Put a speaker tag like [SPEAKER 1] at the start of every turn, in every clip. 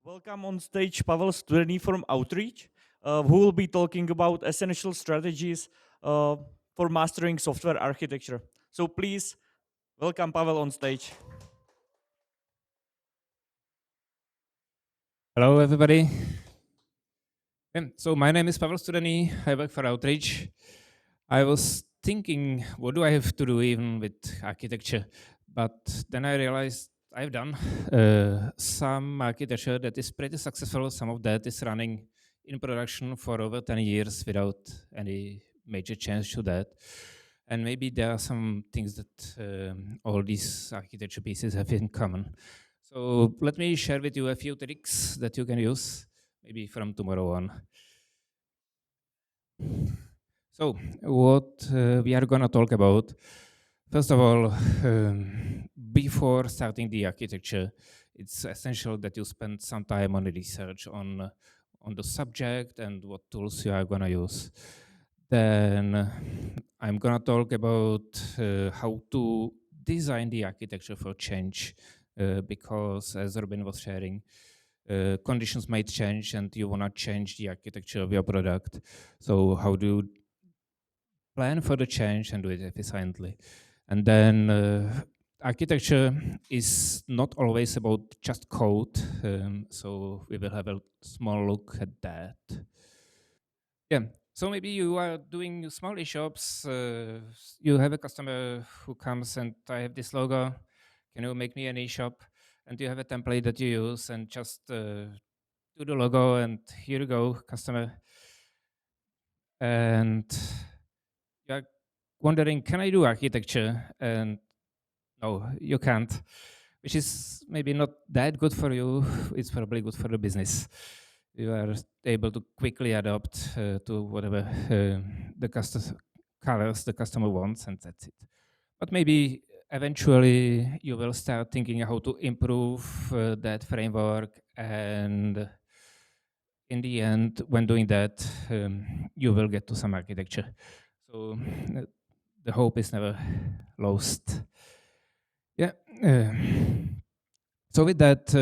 [SPEAKER 1] Welcome on stage Pavel Studený from Outreach, who will be talking about essential strategies for mastering software architecture. So please welcome Pavel on stage.
[SPEAKER 2] Hello, everybody. So my name is Pavel Studený. I work for Outreach. I was thinking, what do I have to do even with architecture? But then I realized I've done some architecture that is pretty successful. Some of that is running in production for over 10 years without any major change to that. And maybe there are some things that all these architecture pieces have in common. So let me share with you a few tricks that you can use maybe from tomorrow on. So what we are going to talk about, first of all, before starting the architecture, it's essential that you spend some time on the research on the subject and what tools you are going to use. Then I'm going to talk about how to design the architecture for change, because as Robin was sharing, conditions might change and you want to change the architecture of your product. So how do you plan for the change and do it efficiently? And then architecture is not always about just code. So we will have a small look at that. Yeah. So maybe you are doing small e-shops. You have a customer who comes and I have this logo. Can you make me an e-shop? And you have a template that you use and just do the logo and here you go, customer. And you're wondering, can I do architecture? And no, you can't, which is maybe not that good for you. It's probably good for the business. You are able to quickly adapt to whatever the colors the customer wants, and that's it. But maybe eventually you will start thinking how to improve that framework, and in the end, when doing that, you will get to some architecture. So the hope is never lost. Yeah. So with that,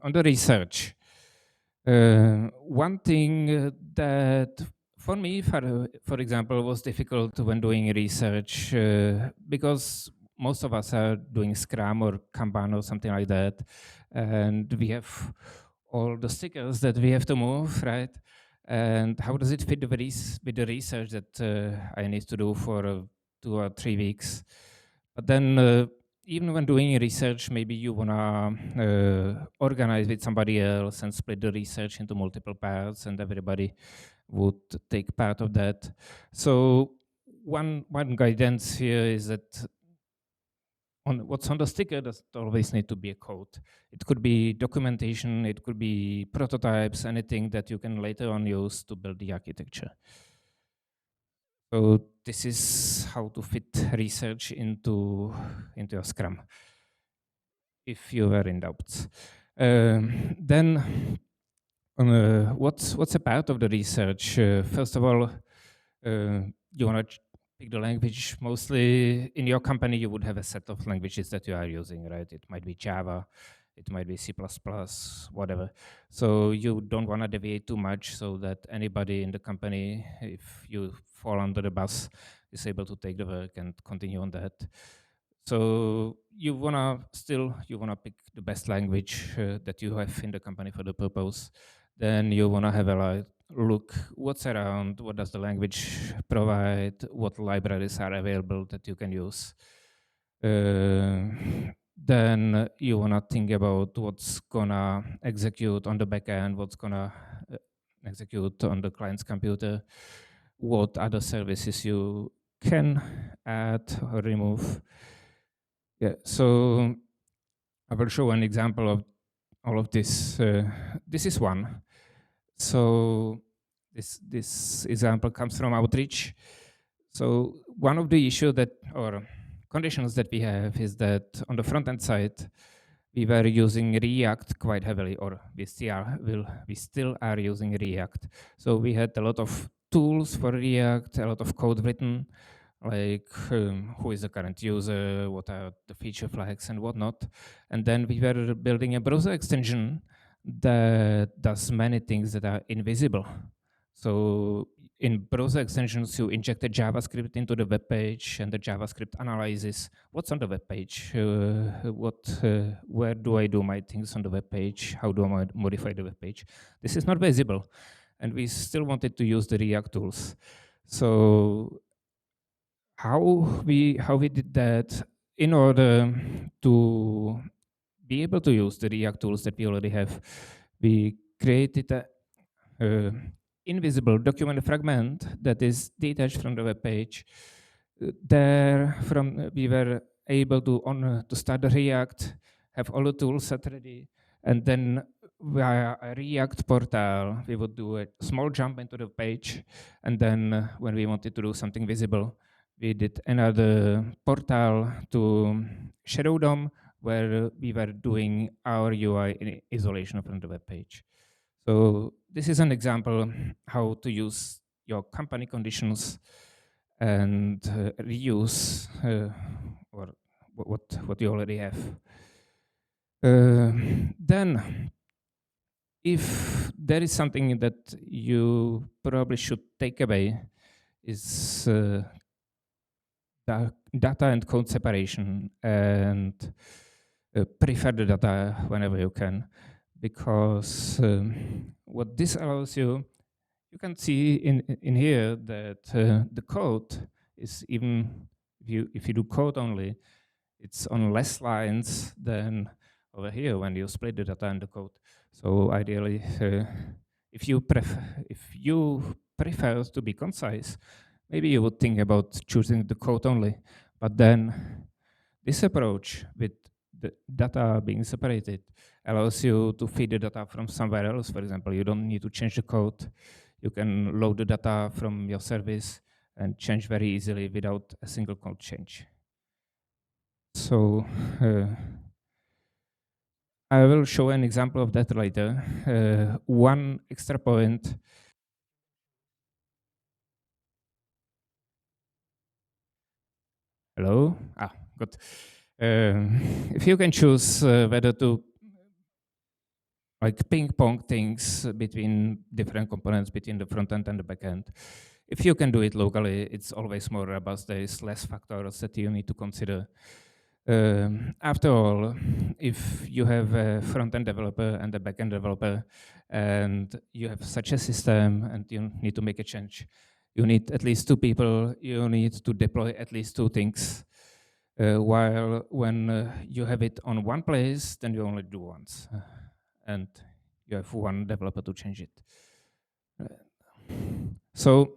[SPEAKER 2] on the research, one thing that for me, for example, was difficult when doing research because most of us are doing Scrum or Kanban or something like that, and we have all the stickers that we have to move, right? And how does it fit with the research that I need to do for 2 or 3 weeks? But then even when doing research, maybe you wanna organize with somebody else and split the research into multiple parts, and everybody would take part of that. So one guidance here is that what's on the sticker doesn't always need to be a code. It could be documentation, it could be prototypes, anything that you can later on use to build the architecture. So this is how to fit research into your Scrum, if you were in doubts. Then what's a part of the research? First of all, you want to pick the language. Mostly in your company, you would have a set of languages that you are using, right? It might be Java, it might be C++, whatever. So you don't want to deviate too much so that anybody in the company, if you fall under the bus, is able to take the work and continue on that. So you wanna pick the best language that you have in the company for the purpose. Then you wanna have a look what's around, what does the language provide, what libraries are available that you can use. Then you wanna think about what's gonna execute on the back end, what's gonna execute on the client's computer, what other services you can add or remove. Yeah, so I will show an example of all of this. This is one. So this example comes from Outreach. So one of the issues or conditions that we have is that on the front-end side, we were using React quite heavily, or we still are using React. So we had a lot of tools for React, a lot of code written, like who is the current user, what are the feature flags and whatnot. And then we were building a browser extension that does many things that are invisible. So in browser extensions, you inject a JavaScript into the web page, and the JavaScript analyzes what's on the web page, where do I do my things on the web page, how do I modify the web page. This is not visible, and we still wanted to use the React tools. So how we did that in order to be able to use the React tools that we already have, we created a invisible document fragment that is detached from the web page. There, from we were able to start the React, have all the tools set ready, and then via a React portal, we would do a small jump into the page, and then when we wanted to do something visible, we did another portal to Shadow DOM, where we were doing our UI in isolation from the web page. So this is an example how to use your company conditions and reuse or what you already have. Then, if there is something that you probably should take away, is data and code separation, and prefer the data whenever you can, because what this allows you can see in here that the code is, even if you do code only, it's on less lines than over here when you split the data and the code. So ideally, if you prefer to be concise, maybe you would think about choosing the code only. But then this approach with the data being separated allows you to feed the data from somewhere else. For example, you don't need to change the code. You can load the data from your service and change very easily without a single code change. So I will show an example of that later. One extra point. Hello? Good. If you can choose whether to like ping pong things between different components between the front end and the back end. If you can do it locally, it's always more robust. There is less factors that you need to consider. After all, if you have a front-end developer and a back-end developer, and you have such a system and you need to make a change, you need at least two people, you need to deploy at least two things. While when you have it on one place, then you only do once. And you have one developer to change it. So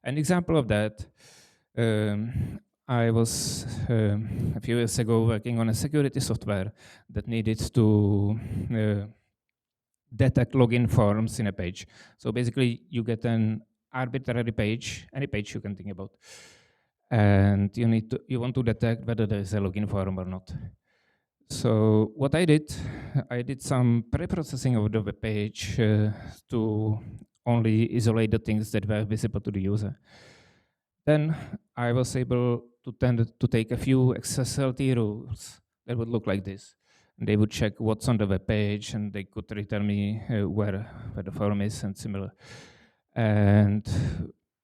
[SPEAKER 2] an example of that, I was a few years ago working on a security software that needed to detect login forms in a page. So basically you get an arbitrary page, any page you can think about, and you want to detect whether there is a login form or not. So what I did some pre-processing of the web page to only isolate the things that were visible to the user. Then I was able to take a few XSLT rules that would look like this. And they would check what's on the web page, and they could return me where the form is and similar. And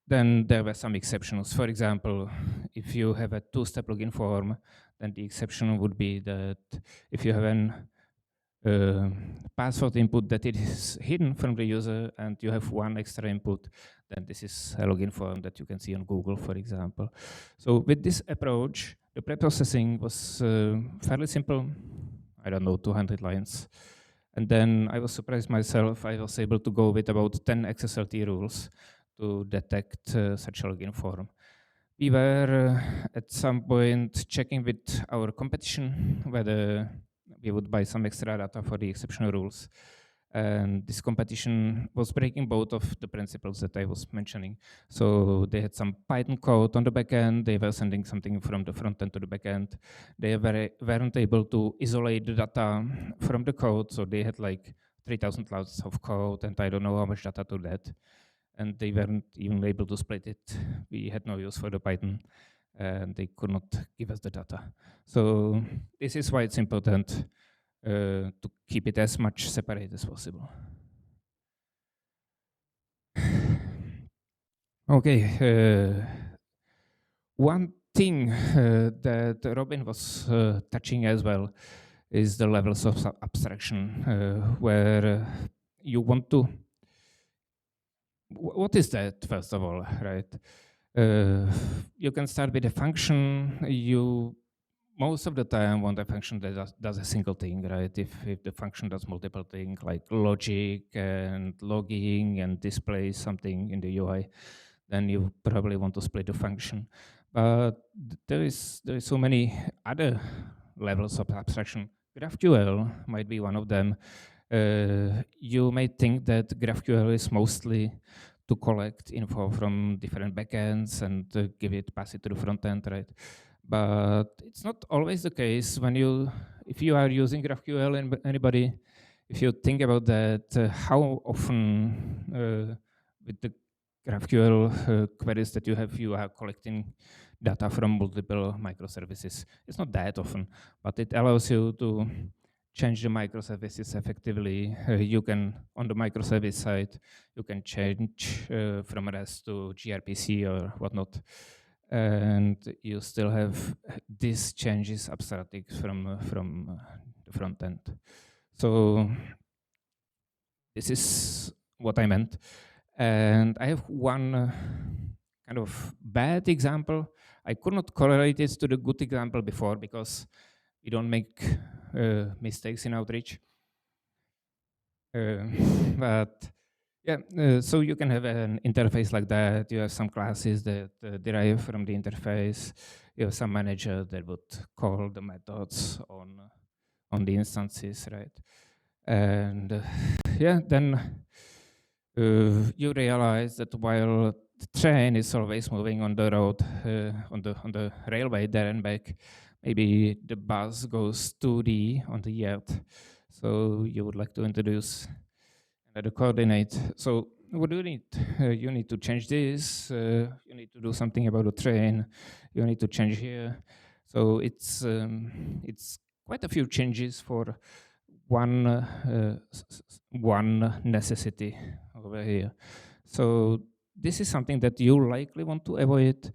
[SPEAKER 2] then there were some exceptions. For example, if you have a two-step login form, then the exception would be that if you have an password input that it is hidden from the user and you have one extra input, then this is a login form that you can see on Google, for example. So with this approach, the pre-processing was fairly simple. I don't know, 200 lines. And then I was surprised myself. I was able to go with about 10 XSLT rules to detect such a login form. We were at some point checking with our competition whether we would buy some extra data for the exceptional rules. And this competition was breaking both of the principles that I was mentioning. So they had some Python code on the back end. They were sending something from the front end to the back end. They weren't able to isolate the data from the code. So they had like 3,000 lines of code, and I don't know how much data to that. And they weren't even able to split it. We had no use for the Python, and they could not give us the data. So this is why it's important to keep it as much separate as possible. Okay, one thing that Robin was touching as well is the levels of abstraction, where you want to. What is that, first of all, right? You can start with a function. You most of the time want a function that does a single thing, right? If the function does multiple things like logic and logging and displays something in the UI, then you probably want to split the function. But there is so many other levels of abstraction. GraphQL might be one of them. You may think that GraphQL is mostly to collect info from different backends and pass it to the front end, right? But it's not always the case if you are using GraphQL and anybody, if you think about that, how often with the GraphQL queries that you are collecting data from multiple microservices. It's not that often, but it allows you to change the microservices effectively. You can, on the microservice side, you can change from REST to gRPC or whatnot. And you still have these changes abstracted from the front end. So this is what I meant. And I have one kind of bad example. I could not correlate it to the good example before because we don't make mistakes in outreach. But yeah, so you can have an interface like that. You have some classes that derive from the interface. You have some manager that would call the methods on the instances, right? And yeah, then you realize that while the train is always moving on the road, on the railway there and back, maybe the bus goes 2D on the yard. So you would like to introduce another coordinate. So what do you need? You need to change this. You need to do something about the train. You need to change here. So it's quite a few changes for one necessity over here. So this is something that you likely want to avoid,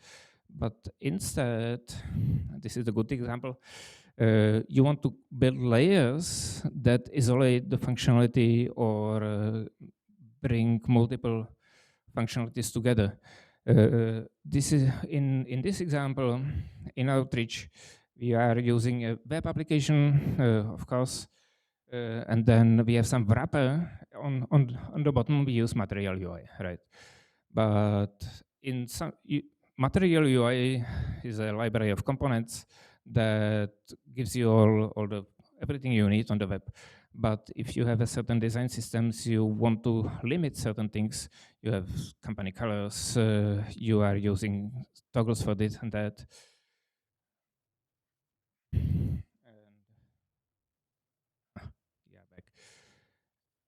[SPEAKER 2] but instead, this is a good example. You want to build layers that isolate the functionality or bring multiple functionalities together. This is in this example, in Outreach, we are using a web application, of course, and then we have some wrapper on the bottom. We use Material UI, right? But in some Material UI is a library of components that gives you all the everything you need on the web. But if you have a certain design systems, you want to limit certain things. You have company colors. You are using toggles for this and that.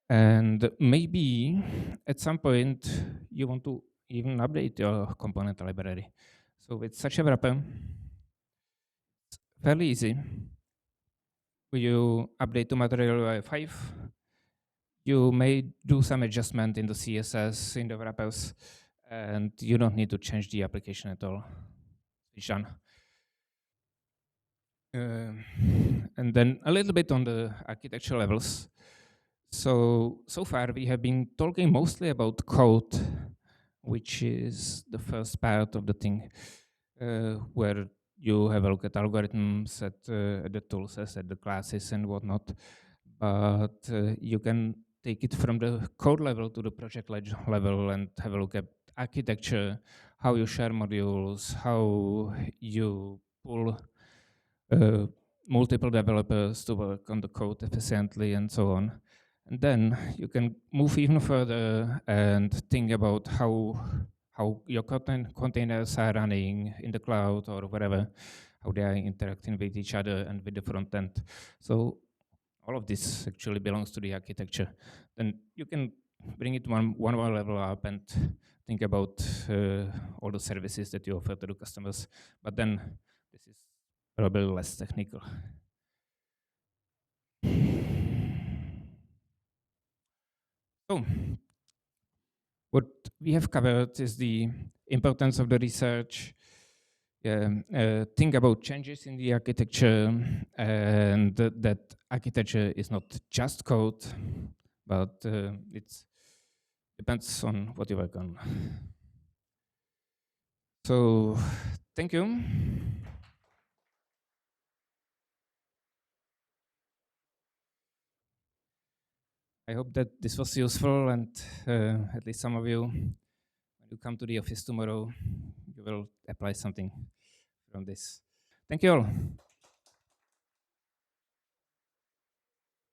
[SPEAKER 2] And maybe at some point you want to even update your component library. So with such a wrapper, it's fairly easy. You update to Material UI 5. You may do some adjustment in the CSS in the wrappers, and you don't need to change the application at all. It's done. And then a little bit on the architecture levels. So far we have been talking mostly about code, which is the first part of the thing, where you have a look at algorithms, at the tools, at the classes and whatnot. But you can take it from the code level to the project level and have a look at architecture, how you share modules, how you pull multiple developers to work on the code efficiently and so on. And then you can move even further and think about how your containers are running in the cloud or wherever, how they are interacting with each other and with the front end. So all of this actually belongs to the architecture. Then you can bring it one more level up and think about all the services that you offer to the customers. But then this is probably less technical. So, what we have covered is the importance of the research, think about changes in the architecture, and that architecture is not just code, but it depends on what you work on. So, thank you. I hope that this was useful, and at least some of you, when you come to the office tomorrow, you will apply something from this. Thank you all.